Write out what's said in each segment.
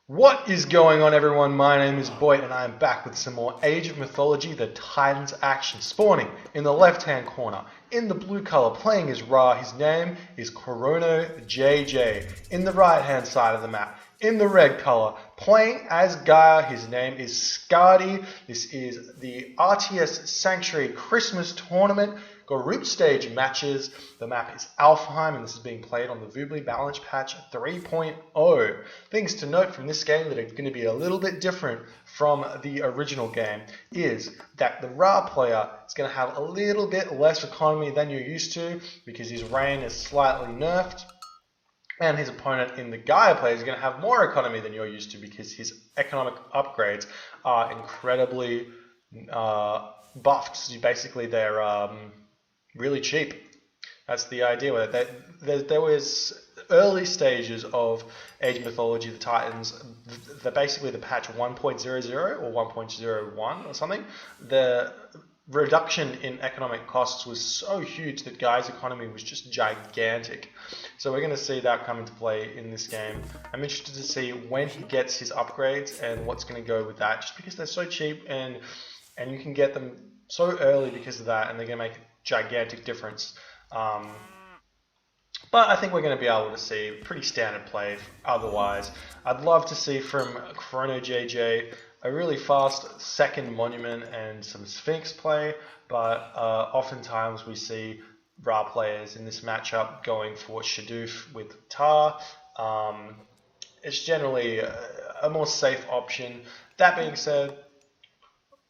What is going on, everyone? My name is Boit and I am back with some more Age of Mythology, the Titans action. Spawning in the left hand corner, in the blue color, playing as Ra, his name is ChronoJJ. In the right hand side of the map, in the red color, playing as Gaia, his name is Skady. This is the RTS-Sanctuary Christmas Tournament. Group stage matches. The map is Alfheim and this is being played on the Voobly balance patch 3.0. Things to note from this game that are going to be a little bit different from the original game is that the Ra player is going to have a little bit less economy than you're used to because his reign is slightly nerfed. And his opponent in the Gaia player is going to have more economy than you're used to because his economic upgrades are incredibly buffed. So basically they're really cheap. That's the idea with it. There was early stages of Age of Mythology, the Titans, basically the patch 1.00 or 1.01 or something. The reduction in economic costs was so huge that Gaia's economy was just gigantic. So we're going to see that come into play in this game. I'm interested to see when he gets his upgrades and what's going to go with that, just because they're so cheap and you can get them so early because of that, and they're going to make a gigantic difference. But I think we're going to be able to see pretty standard play otherwise. I'd love to see from ChronoJJ a really fast second monument and some Sphinx play, but oftentimes we see Ra players in this matchup going for Shadoof with Tar. It's generally a more safe option. That being said,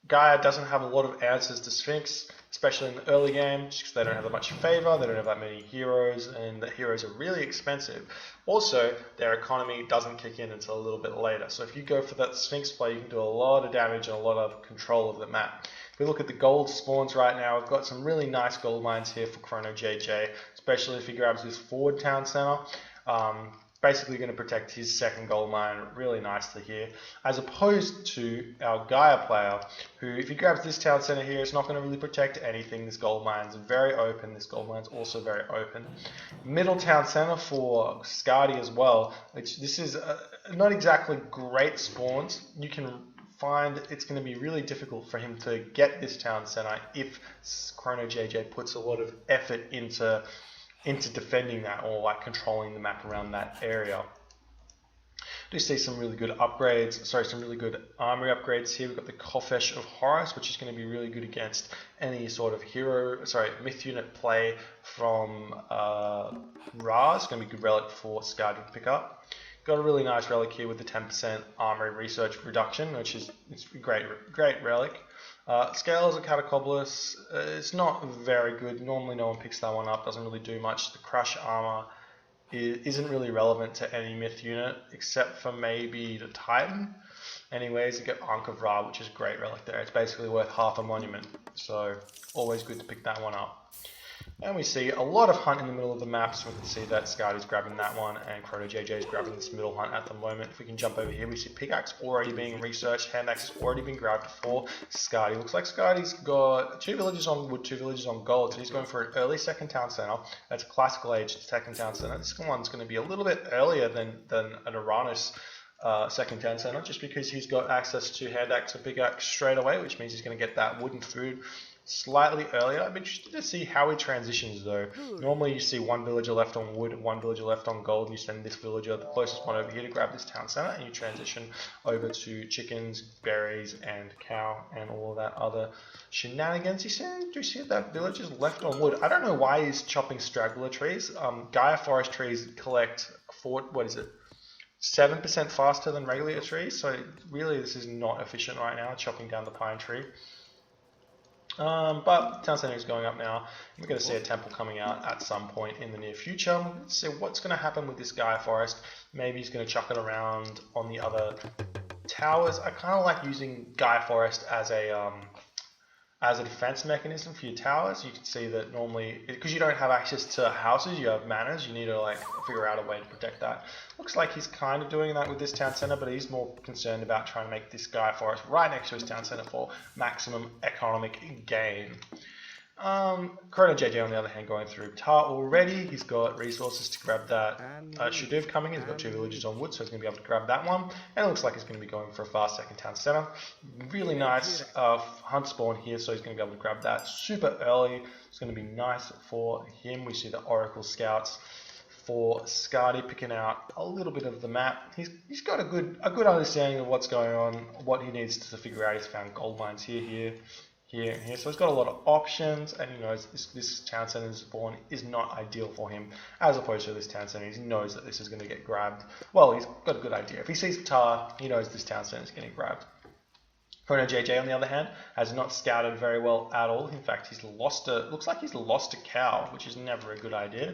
Gaia doesn't have a lot of answers to Sphinx, especially in the early game, just because they don't have that much favor, they don't have that many heroes, and the heroes are really expensive. Also, their economy doesn't kick in until a little bit later. So if you go for that Sphinx play, you can do a lot of damage and a lot of control of the map. If we look at the gold spawns right now, we've got some really nice gold mines here for ChronoJJ, especially if he grabs this forward town center. Basically going to protect his second gold mine really nicely here, as opposed to our Gaia player, who if he grabs this town center here, it's not going to really protect anything. This gold mine's very open, this gold mine's also very open. Middle town center for Skady as well, which this is not exactly great spawns. You can find it's going to be really difficult for him to get this town center if ChronoJJ puts a lot of effort into defending that or like controlling the map around that area. Do see some really good upgrades, some really good armory upgrades here. We've got the Kofesh of Horus, which is going to be really good against any sort of myth unit play from Ra. It's going to be a good relic for Skady to pick up. Got a really nice relic here with the 10% armory research reduction, which is a great relic. Scales of Catacobolus, it's not very good. Normally no one picks that one up, doesn't really do much. The Crush armor isn't really relevant to any myth unit, except for maybe the Titan. Anyways, you get Ankh of Ra, which is a great relic there. It's basically worth half a monument, so always good to pick that one up. And we see a lot of hunt in the middle of the map, so we can see that Skady's grabbing that one and ChronoJJ is grabbing this middle hunt at the moment. If we can jump over here, we see Pickaxe already being researched, Hand Axe has already been grabbed for Skady. Looks like Skady's got 2 villages on wood, 2 villages on gold, so he's going for an early second town center. That's a classical age second town center. This one's going to be a little bit earlier than an Uranus second town center, just because he's got access to Hand Axe and Pickaxe straight away, which means he's going to get that wooden food slightly earlier. I'm interested to see how he transitions though. Normally you see 1 villager left on wood, 1 villager left on gold, and you send this villager, the closest one over here, to grab this town center, and you transition over to chickens, berries, and cow, and all of that other shenanigans. Do you see that village is left on wood? I don't know why he's chopping straggler trees. Gaia forest trees collect 7% faster than regular trees, so really this is not efficient right now, chopping down the pine tree. But town center is going up now. We're going to see a temple coming out at some point in the near future. Let's see what's going to happen with this Gaia forest. Maybe he's going to chuck it around on the other towers. I kind of like using Gaia forest as a defense mechanism for your towers. You can see that normally, because you don't have access to houses, you have manors, you need to like figure out a way to protect that. Looks like he's kind of doing that with this town center, but he's more concerned about trying to make this Gaia forest right next to his town center for maximum economic gain. ChronoJJ on the other hand going through Tar already. He's got resources to grab that Shaduv coming in. He's got 2 villages on wood, so he's going to be able to grab that one. And it looks like he's going to be going for a fast second town center. Really nice hunt spawn here, so he's going to be able to grab that super early. It's going to be nice for him. We see the Oracle Scouts for Skady picking out a little bit of the map. He's got a good understanding of what's going on, what he needs to figure out. He's found gold mines here. So he's got a lot of options, and he knows this town center spawn is not ideal for him, as opposed to this town center. He knows that this is going to get grabbed. Well, he's got a good idea. If he sees Tar, he knows this town center is getting grabbed. ChronoJJ on the other hand has not scouted very well at all. In fact, looks like he's lost a cow, which is never a good idea.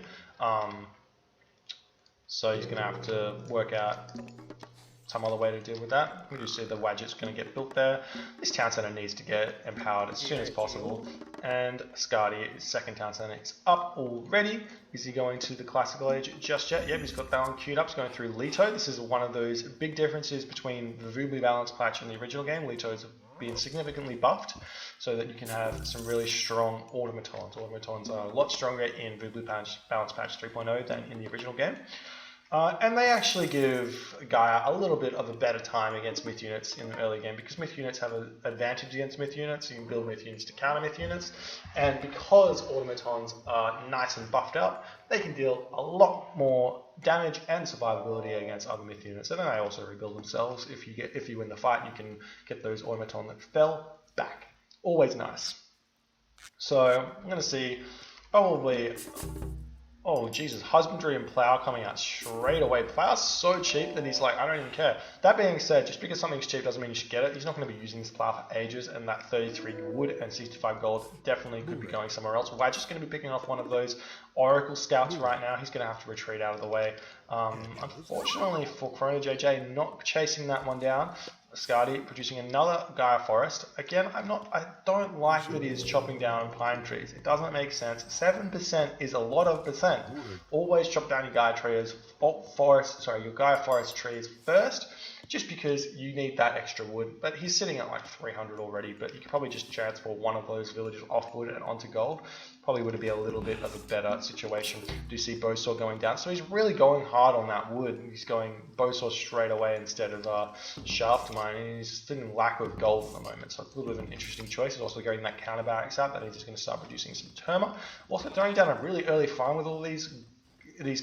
So he's going to have to work out some other way to deal with that. We do see the Wadget's going to get built there. This town center needs to get empowered as soon as possible. And Skady, second town center, is up already. Is he going to the classical age just yet? Yep, he's got that one queued up. He's going through Leto. This is one of those big differences between the Voobly balance patch and the original game. Leto's been significantly buffed so that you can have some really strong automatons. Automatons are a lot stronger in Voobly balance patch 3.0 than in the original game. And they actually give Gaia a little bit of a better time against myth units in the early game, because myth units have an advantage against myth units. You can build myth units to counter myth units, and because automatons are nice and buffed up, they can deal a lot more damage and survivability against other myth units. And then they also rebuild themselves. If you win the fight, you can get those automaton that fell back. Always nice. So I'm going to see probably. Oh Jesus, husbandry and plow coming out straight away. Plow's so cheap that he's like, I don't even care. That being said, just because something's cheap doesn't mean you should get it. He's not going to be using this plow for ages, and that 33 wood and 65 gold definitely could be going somewhere else. We're just going to be picking off one of those Oracle Scouts right now. He's going to have to retreat out of the way. Unfortunately for ChronoJJ, not chasing that one down. Skady producing another Gaia forest. Again, I don't like that he's chopping down pine trees. It doesn't make sense. 7% is a lot of percent. Always chop down your Gaia forest trees first, just because you need that extra wood. But he's sitting at like 300 already, but you could probably just transfer one of those villages off wood and onto gold. Probably would be a little bit of a better situation. Do see Bowsaw going down, so he's really going hard on that wood. He's going Bowsaw straight away instead of shaft mining. He's still in lack of gold at the moment, so it's a little bit of an interesting choice. He's also getting that counter barracks out that he's just going to start producing some terma. Also throwing down a really early farm with all these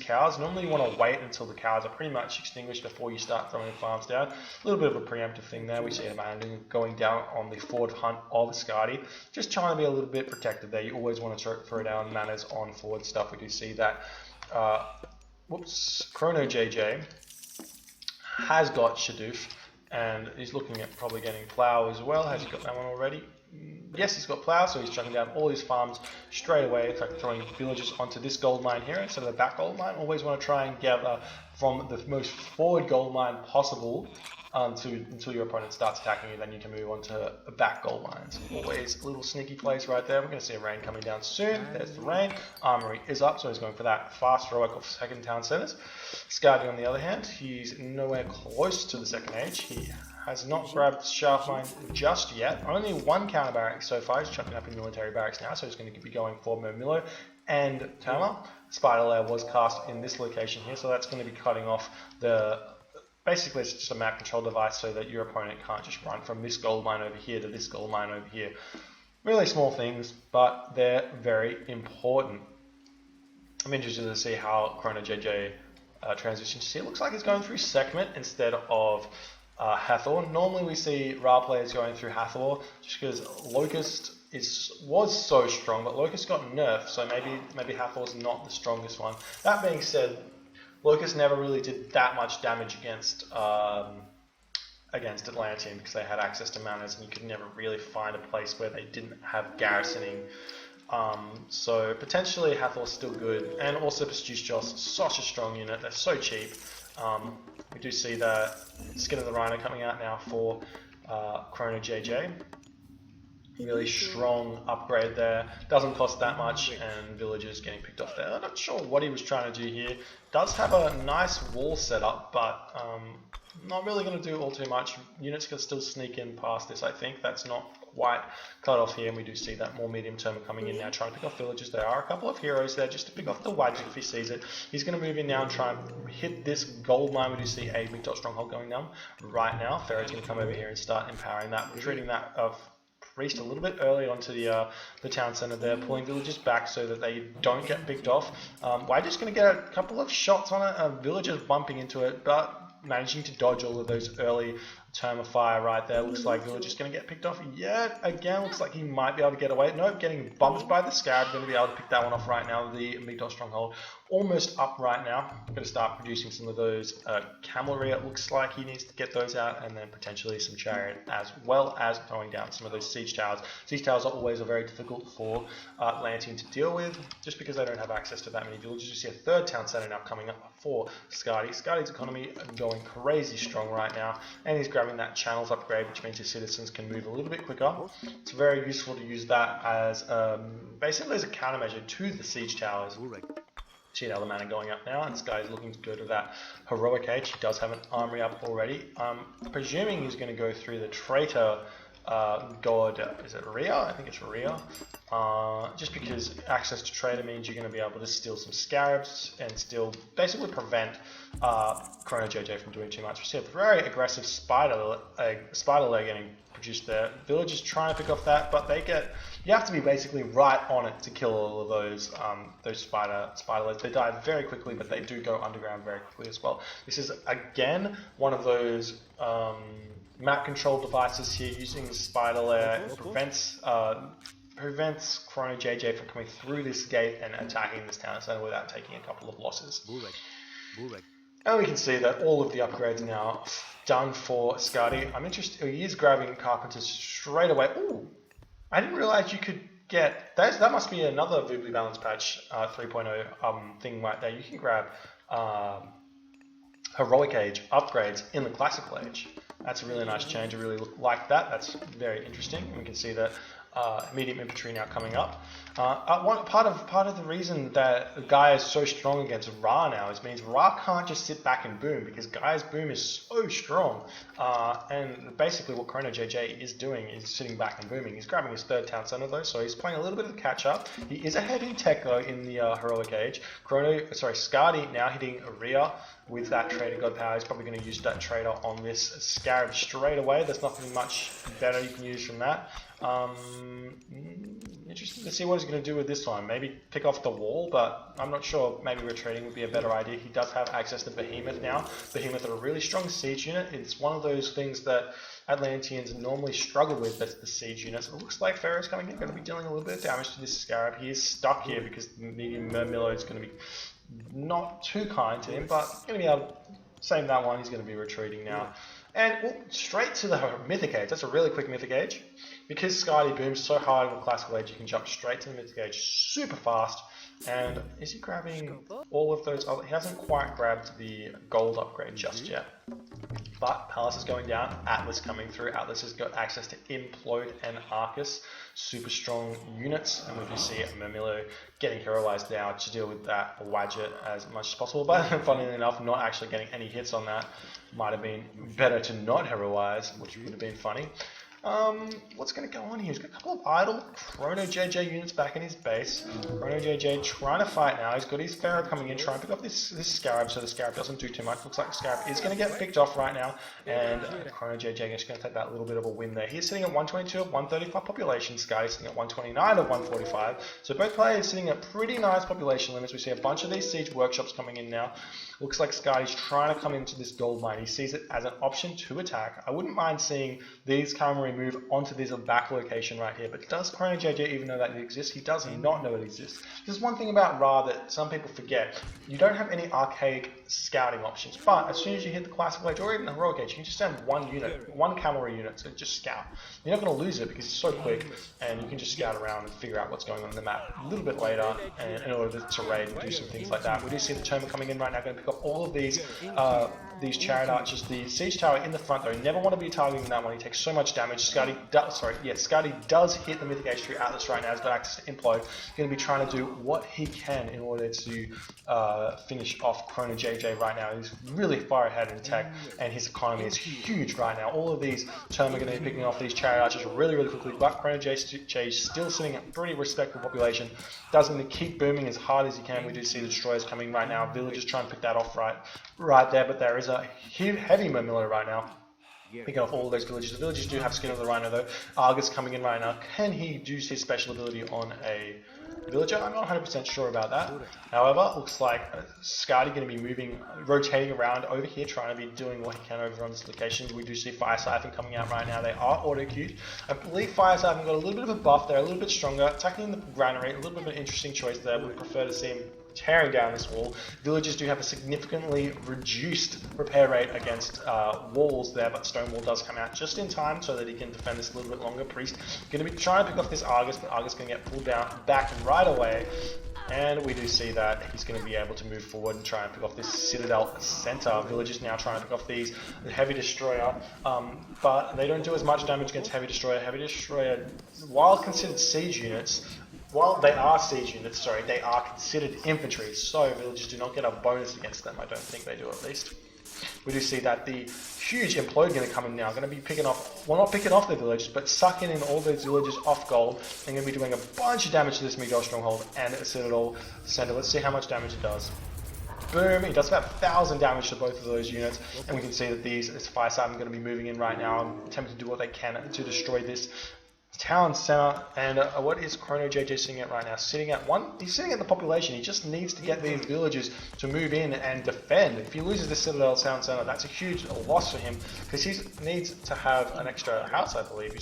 cows. Normally you want to wait until the cows are pretty much extinguished before you start throwing farms down. A little bit of a preemptive thing there. We see him going down on the forward hunt of Skady, just trying to be a little bit protected there. You always want to throw down manners on forward stuff. We do see that ChronoJJ has got Shaduv, and he's looking at probably getting plow as well. Has he got that one already? Yes, he's got plow, so he's chucking down all his farms straight away. It's like throwing villages onto this gold mine here instead of the back gold mine. Always want to try and gather from the most forward gold mine possible until your opponent starts attacking you. Then you can move on to back gold mines. Always a little sneaky place right there. We're going to see a rain coming down soon. There's the rain. Armory is up, so he's going for that fast heroic of second town centers. Skady on the other hand, he's nowhere close to the second age. He has not grabbed shaft mine just yet. Only one counter barracks so far. He's chucking up in military barracks now, so he's going to be going for Mermillo and Terma. Spider layer was cast in this location here, so that's going to be cutting off the. Basically, it's just a map control device so that your opponent can't just run from this gold mine over here to this gold mine over here. Really small things, but they're very important. I'm interested to see how ChronoJJ transitions here. It looks like he's going through Sekhmet instead of Hathor. Normally we see Ra players going through Hathor just because Locust was so strong, but Locust got nerfed, so maybe Hathor's not the strongest one. That being said, Locust never really did that much damage against Atlantean because they had access to manners, and you could never really find a place where they didn't have garrisoning. So potentially Hathor's still good, and also Pasteuchos, such a strong unit. They're so cheap. We do see the Skin of the Rhino coming out now for ChronoJJ. Really strong upgrade there. Doesn't cost that much, and villagers getting picked off there. I'm not sure what he was trying to do here. Does have a nice wall set up, but not really going to do all too much. Units can still sneak in past this, I think. That's not quite cut off here, and we do see that more medium term coming in now, trying to pick off villages. There are a couple of heroes there just to pick off the Wadget if he sees it. He's going to move in now and try and hit this gold mine. We do see a big dot stronghold going down right now. Pharaoh's going to come over here and start empowering that, retreating that priest a little bit early onto the town center there, pulling villagers back so that they don't get picked off. Wadget's going to get a couple of shots on it, villagers bumping into it, but managing to dodge all of those early term of fire right there. Looks like Villager's going to get picked off yet again. Looks like he might be able to get away. Nope, getting bumped by the Scarab. Going to be able to pick that one off right now. The Migdol Stronghold almost up right now. Going to start producing some of those cavalry. It looks like he needs to get those out, and then potentially some chariot, as well as throwing down some of those siege towers. Siege towers are always very difficult for Atlantean to deal with, just because they don't have access to that many villages. You see a third town center now coming up for Skady. Skady's economy going crazy strong right now, and he's grabbing that channels upgrade, which means his citizens can move a little bit quicker. It's very useful to use that as basically as a countermeasure to the siege towers. See the other mana going up now, and this guy is looking to go to that heroic age. He does have an armory up already. I'm presuming he's going to go through the traitor god, is it Rhea? I think it's Rhea. Just because access to traitor means you're going to be able to steal some scarabs and still basically prevent ChronoJJ from doing too much. We see a very aggressive spider leg getting produced there. Villagers trying to pick off that, but you have to be basically right on it to kill all of those spider legs. They die very quickly, but they do go underground very quickly as well. This is again one of those map control devices here, using the spider layer. It prevents ChronoJJ from coming through this gate and attacking this town center without taking a couple of losses. And we can see that all of the upgrades are now done for Skady. I'm interested, he is grabbing Carpenters straight away. Ooh, I didn't realize you could get, that must be another Voobly Balance Patch 3.0 thing right there. You can grab Heroic Age upgrades in the Classical Age. That's a really nice change. I really like that. That's very interesting. We can see that medium infantry now coming up. Part of the reason that Gaia is so strong against Ra now is means Ra can't just sit back and boom, because Gaia's boom is so strong. And basically what ChronoJJ is doing is sitting back and booming. He's grabbing his third town center though, so he's playing a little bit of catch up. He is ahead in tech though in the heroic age. Skady now hitting Rhea with that Trader God power. He's probably going to use that Trader on this Scarab straight away. There's nothing much better you can use from that. Interesting to see what he's going to do with this one. Maybe pick off the wall, but I'm not sure. Maybe retreating would be a better idea. He does have access to Behemoth now. Behemoth are a really strong siege unit. It's one of those things that Atlanteans normally struggle with, that's the siege units. It looks like Pharaoh's coming in, going to be dealing a little bit of damage to this Scarab. He is stuck here because the medium Murmillo is going to be not too kind to him, but going to be able to save that one. He's going to be retreating now. And straight to the Mythic Age. That's a really quick Mythic Age. Because Skady booms so hard in the Classical Age, you can jump straight to the Mythic Age super fast. And is he grabbing all of those other... He hasn't quite grabbed the gold upgrade just yet. But Palace is going down, Atlas coming through. Atlas has got access to Implode and Arcus. Super strong units. And we do see Murmillo getting heroized now to deal with that Wadget as much as possible. But funnily enough, not actually getting any hits on that. Might have been better to not heroize, which would have been funny. What's going to go on here? He's got a couple of idle ChronoJJ units back in his base. ChronoJJ trying to fight now. He's got his Pharaoh coming in, trying to pick off this Scarab, so the Scarab doesn't do too much. Looks like the Scarab is going to get picked off right now, and ChronoJJ is going to take that little bit of a win there. He's sitting at 122 of 135 population. Sky's sitting at 129 of 145. So both players sitting at pretty nice population limits. We see a bunch of these siege workshops coming in now. Looks like Sky's trying to come into this gold mine. He sees it as an option to attack. I wouldn't mind seeing these cavalry move onto this back location right here, but does ChronoJJ even know that it exists? He does not know it exists. There's one thing about Ra that some people forget. You don't have any archaic scouting options, but as soon as you hit the Classical Age or even the Heroic Age, you can just send one unit, one cavalry unit to just scout. You're not going to lose it because it's so quick, and you can just scout around and figure out what's going on in the map a little bit later, and in order to raid and do some things like that. We do see the Tomer coming in right now, going to pick up all of these these chariot archers. The siege tower in the front though, you never want to be targeting that one. He takes so much damage. Skady does hit the Mythic H3 Atlas right now. He's got access to implode. He's going to be trying to do what he can in order to finish off ChronoJJ right now. He's really far ahead in tech, and his economy is huge right now. All of these term are going to be picking off these chariot archers really quickly, but ChronoJJ is still sitting at a pretty respectable population. Doesn't he keep booming as hard as he can. We do see the destroyers coming right now. Villagers trying to pick that off right there, but there is a heavy Mamilla right now, picking off all of those villages. The villagers do have skin of the Rhino though. Argus coming in right now. Can he use his special ability on a villager? I'm not 100% sure about that. However, looks like Skady going to be rotating around over here, trying to be doing what he can over on this location. We do see Fire Siphon coming out right now. They are auto-queued. I believe Fire Siphon got a little bit of a buff there, a little bit stronger. Attacking the granary, a little bit of an interesting choice there. Would prefer to see him tearing down this wall. Villagers do have a significantly reduced repair rate against walls there, but stone wall does come out just in time so that he can defend this a little bit longer. Priest going to be trying to pick off this Argus, but Argus going to get pulled down back right away. And we do see that he's going to be able to move forward and try and pick off this Citadel Center. Villagers now trying to pick off the Heavy Destroyer, but they don't do as much damage against Heavy Destroyer. Heavy Destroyer, while considered siege units, while they are siege units, sorry, they are considered infantry, so villagers do not get a bonus against them. I don't think they do, at least. We do see that the huge implode going to come in now, going to be picking off, well, not picking off the villagers, but sucking in all those villagers off gold, and going to be doing a bunch of damage to this Miguel Stronghold and a Citadel Center. Let's see how much damage it does. Boom, it does about 1,000 damage to both of those units, and we can see that this Fire Siphon going to be moving in right now and attempting to do what they can to destroy this town center. And what is ChronoJJ sitting at right now? Sitting at one. He's sitting at the population. He just needs to get these villagers to move in and defend. If he loses the Citadel Town Center, that's a huge loss for him, because he needs to have an extra house, I believe.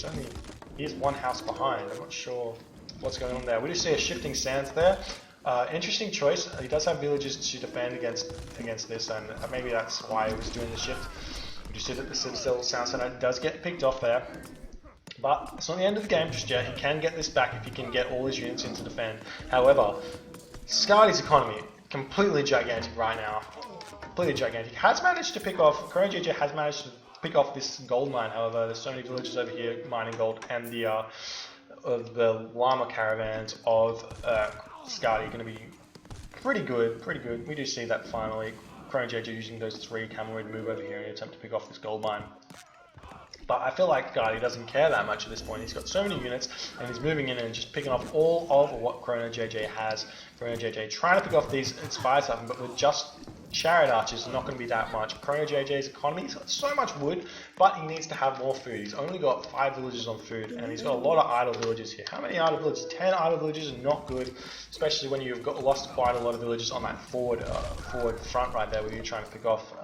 He's one house behind. I'm not sure what's going on there. We do see a shifting sands there. Interesting choice. He does have villagers to defend against this, and maybe that's why he was doing the shift. We do see that the Citadel Town Center does get picked off there. But it's not the end of the game just yet. He can get this back if he can get all his units in to defend. However, Skady's economy, completely gigantic right now. Completely gigantic. ChronoJJ has managed to pick off this gold mine. However, there's so many villagers over here mining gold, and the llama caravans of Skady are going to be pretty good. We do see that finally. ChronoJJ using those 3 cavalry to move over here and attempt to pick off this gold mine. But I feel like Skady doesn't care that much at this point. He's got so many units, and he's moving in and just picking off all of what ChronoJJ has. ChronoJJ trying to pick off these Fire Siphon, but with just chariot archers, not going to be that much. ChronoJJ's economy, he's got so much wood, but he needs to have more food. He's only got 5 villages on food, and he's got a lot of idle villages here. How many idle villages? 10 idle villages are not good, especially when you've lost quite a lot of villages on that forward front right there, where you're trying to pick off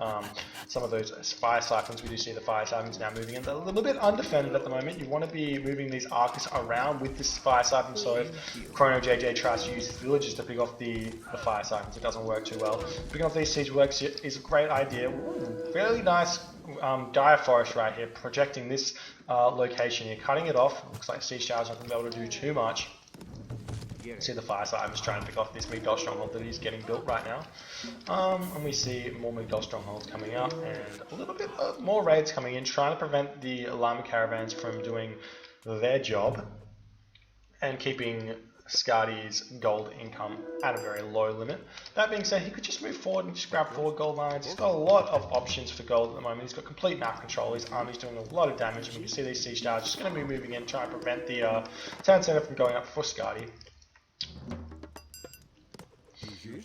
some of those Fire Siphons. We do see the Fire Siphons now moving in. They're a little bit undefended at the moment. You want to be moving these Arcus around with this Fire Siphon, so if ChronoJJ tries to use his villages to pick off the Fire Siphons, it doesn't work too well. Picking off these siege works is a great idea. Ooh, fairly nice Gaia forest right here, projecting this location here, cutting it off. Looks like siege towers aren't going to be able to do too much. See the Fire Siphons trying to pick off this Miguel Stronghold that he's getting built right now. And we see more Miguel Strongholds coming up, and a little bit more raids coming in, trying to prevent the llama caravans from doing their job and keeping Skady's gold income at a very low limit. That being said, he could just move forward and just grab 4 gold mines. He's got a lot of options for gold at the moment. He's got complete map control. His army's doing a lot of damage, and you can see these siege towers just going to be moving in, trying to prevent the town center from going up for Skady.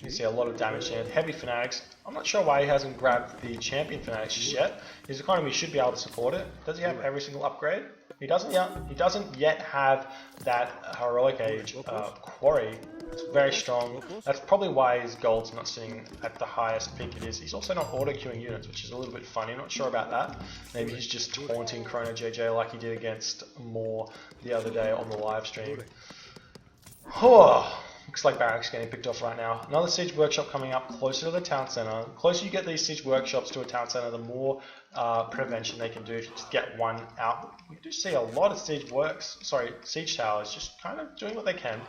You see a lot of damage here. Heavy Fanatics. I'm not sure why he hasn't grabbed the Champion Fanatics just yet. His economy should be able to support it. Does he have every single upgrade? He doesn't yet. He doesn't yet have that Heroic Age Quarry. It's very strong. That's probably why his gold's not sitting at the highest peak it is. He's also not auto-queuing units, which is a little bit funny. Not sure about that. Maybe he's just taunting ChronoJJ like he did against Moore the other day on the live stream. Looks like Barracks getting picked off right now. Another siege workshop coming up closer to the town center. The closer you get these siege workshops to a town center, the more prevention they can do if you just get one out. We do see a lot of siege towers just kind of doing what they can.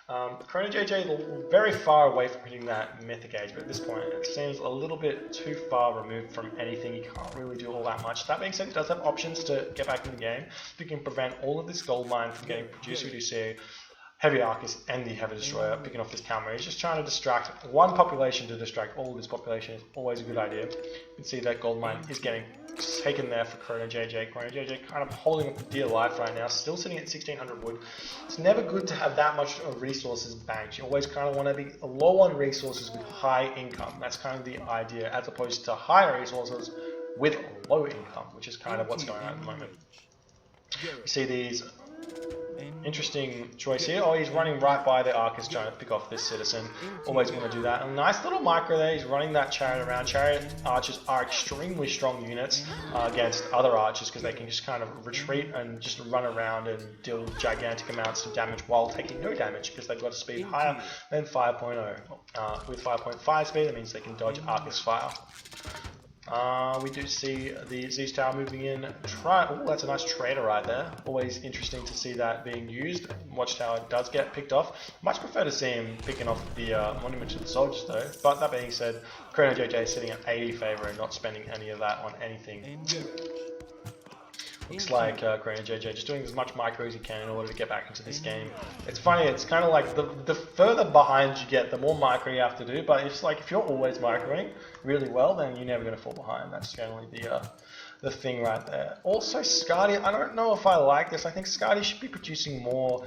ChronoJJ very far away from hitting that Mythic age, but at this point it seems a little bit too far removed from anything. He can't really do all that much. That being said, he does have options to get back in the game. If he can prevent all of this gold mine from getting produced, we do see Heavy Arcus and the Heavy Destroyer picking off this camera. He's just trying to distract one population to distract all of this population is always a good idea. You can see that gold mine is getting taken there for ChronoJJ. ChronoJJ kind of holding up for dear life right now, still sitting at 1600 wood. It's never good to have that much resources banked. You always kind of want to be low on resources with high income. That's kind of the idea, as opposed to high resources with low income, which is kind of what's going on at the moment. You see these interesting choice here. Oh, he's running right by the Arcus trying to pick off this citizen. Always want to do that. A nice little micro there. He's running that chariot around. Chariot archers are extremely strong units against other archers because they can just kind of retreat and just run around and deal gigantic amounts of damage while taking no damage because they've got a speed higher than 5.0. With 5.5 speed, that means they can dodge Arcus fire. We do see the Zeus Tower moving in. Oh, that's a nice trader right there. Always interesting to see that being used. Watchtower does get picked off. Much prefer to see him picking off the Monument to the Soldiers though. But that being said, ChronoJJ is sitting at 80 favor and not spending any of that on anything. Looks like ChronoJJ just doing as much micro as he can in order to get back into this game. It's funny, it's kind of like the further behind you get, the more micro you have to do, but it's like if you're always microing really well, then you're never going to fall behind. That's generally the thing right there. Also, Skady, I don't know if I like this. I think Skady should be producing more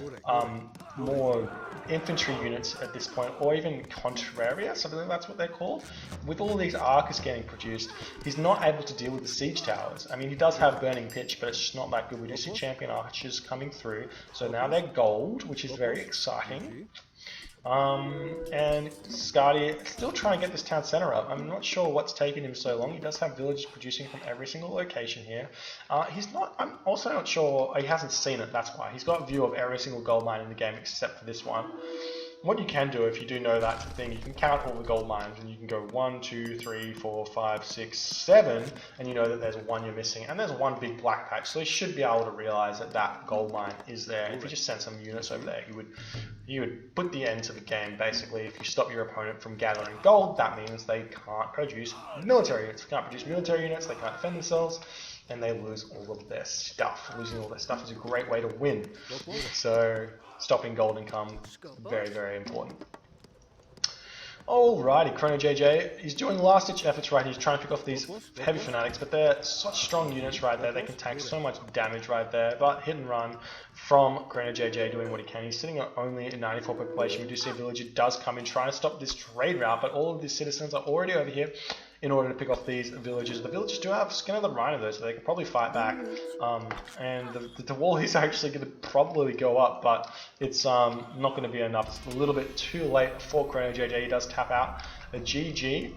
infantry units at this point, or even Contrarius, I believe that's what they're called. With all these Arcus getting produced, he's not able to deal with the siege towers. I mean, he does have Burning Pitch, but it's just not that good. We do see champion archers coming through, so now they're gold, which is very exciting. And Skady still trying to get this town center up. I'm not sure what's taken him so long. He does have villages producing from every single location here. I'm also not sure, he hasn't seen it, that's why. He's got a view of every single gold mine in the game except for this one. What you can do, if you do know that's the thing, you can count all the gold mines and you can go 1, 2, 3, 4, 5, 6, 7, and you know that there's one you're missing, and there's one big black patch, so you should be able to realize that that gold mine is there. If you just send some units over there, you would put the end to the game. Basically, if you stop your opponent from gathering gold, that means they can't produce military units. They can't produce military units, they can't defend themselves, and they lose all of their stuff. Losing all their stuff is a great way to win. So stopping gold income, very, very important. Alrighty, ChronoJJ, he's doing last-ditch efforts right. He's trying to pick off these heavy fanatics, but they're such strong units right there. They can tank so much damage right there. But hit and run from ChronoJJ doing what he can. He's sitting at only a 94 population. We do see a villager does come in trying to stop this trade route, but all of these citizens are already over here in order to pick off these villagers. The villagers do have Skin of the Rhino though, so they can probably fight back. And the wall is actually going to probably go up, but it's not going to be enough. It's a little bit too late for ChronoJJ. He does tap out a GG.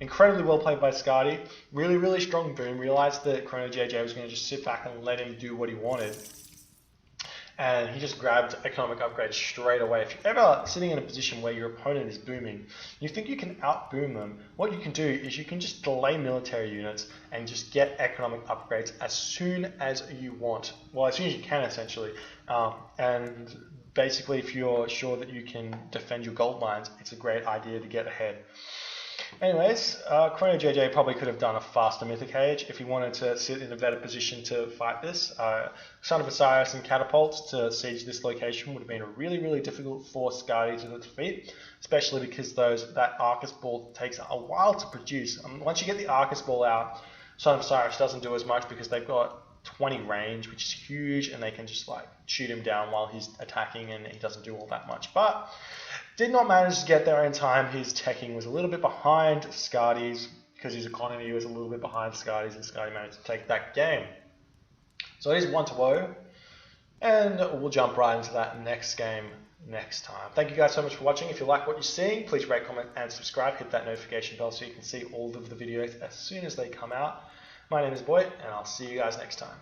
Incredibly well played by Skady. Really, really strong boom. Realized that ChronoJJ was going to just sit back and let him do what he wanted. And he just grabbed economic upgrade straight away. If you're ever sitting in a position where your opponent is booming, you think you can out-boom them, what you can do is you can just delay military units and just get economic upgrades as soon as you want. Well, as soon as you can, essentially. And basically, if you're sure that you can defend your gold mines, it's a great idea to get ahead. Anyways, ChronoJJ probably could have done a faster Mythic Age if he wanted to sit in a better position to fight this. Son of Osiris and Catapults to siege this location would have been really, really difficult for Skady to defeat, especially because that Arcus Ball takes a while to produce. Once you get the Arcus Ball out, Son of Osiris doesn't do as much because they've got 20 range, which is huge, and they can just like shoot him down while he's attacking, and he doesn't do all that much. But did not manage to get there in time. His teching was a little bit behind Skady's because his economy was a little bit behind Skady's, and Skady managed to take that game. So it is 1-0, and we'll jump right into that next game next time. Thank you guys so much for watching. If you like what you're seeing, please rate, comment, and subscribe. Hit that notification bell so you can see all of the videos as soon as they come out. My name is Boit, and I'll see you guys next time.